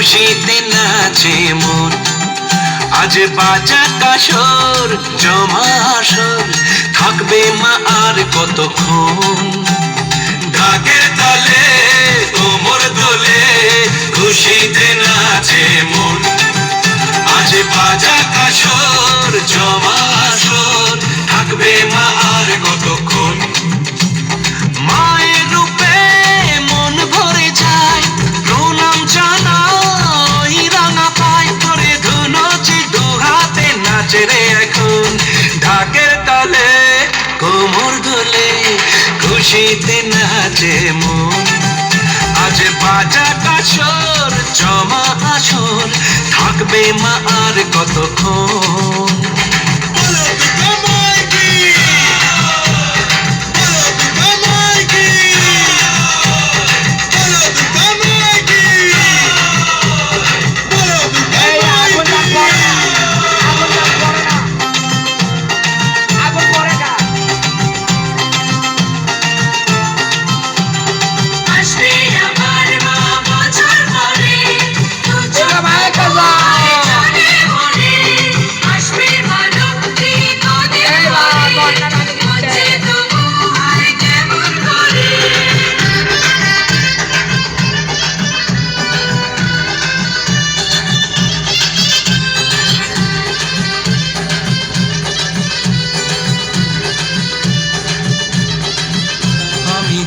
খুশিতে নাচে মন। আজ বাজা কাসর জমা আসর, থাকবে মা আর কতক্ষণ। ঢাকের তালে কোমর দোলে, খুশিতে নাচে মন। আজ বাজা কাসর জমা আসর, থাকবে মা আর কতক্ষণ। মায়ের রূপে মন ভরে যায়, প্রণাম জানাই রাঙা পায় ধরে। ধুনুচি দু হাতে নাচে রে এখন, ঢাকের তালে কোমর দোলে, খুশিতে নাচে মন। আজ বাজা কাসর জমা আসর, থাকবে মা আর কতক্ষণ।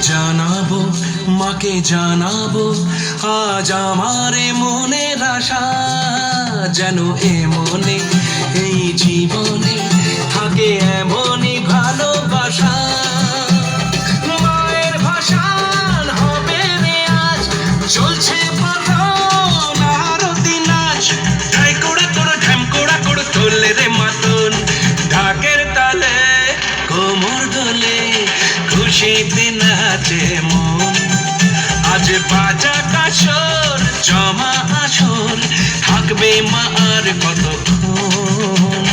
জানাবো মাকে জানাবো আজ আমার মনের আশা, যেন এ মনে এই জীবনে থাকে এমনই ভালোবাসা। মায়ের ভাষান হবে রে আজ, চলছে আরতি নাচ। ঢাই কোড়া তোর ঢ্যাম কোড়া কোড় তোলে রে মাতন, ঢাকের তালে কোমর দোলে, খুশিতে নাচে মন। আজ বাজা কাসর জমা আসর, থাকবে মা আর কতক্ষণ।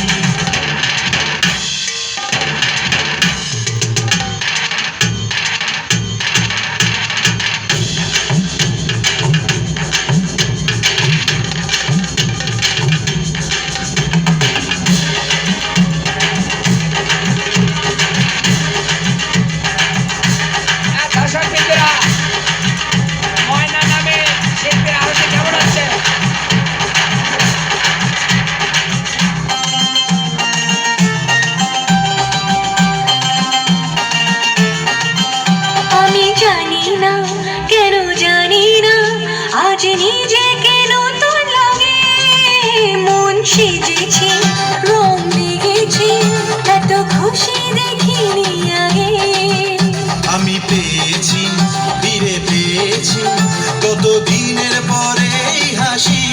আজ নিজেকে নতুন লাগে, মন সেজেছে রং লেগেছে, এত খুশি দেখিনি আগে। আমি পেয়েছি ফিরে পেয়েছি কতদিনের পরে হাসি,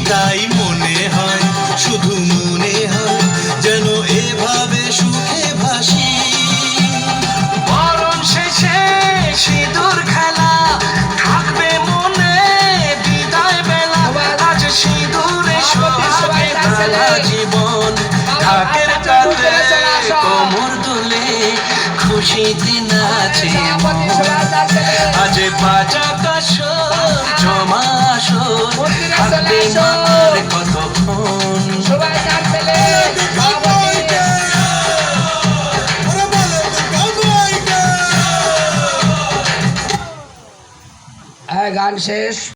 তাই মনে হয় শুধু মনে হয় যেন এভাবে সুখে ভাসি। বরণ শেষে সিঁদুর খেলা, থাকবে মনে বিদায় বেলা। আজ সিঁদুরে সোহাগে ঢালা জীবন, ঢাকের তালে কোমর দোলে, খুশিতে নাচে মন। আজ বাজা কাসর জমা আসর, থাকবে মা আর কতক্ষণ। গান শেষ।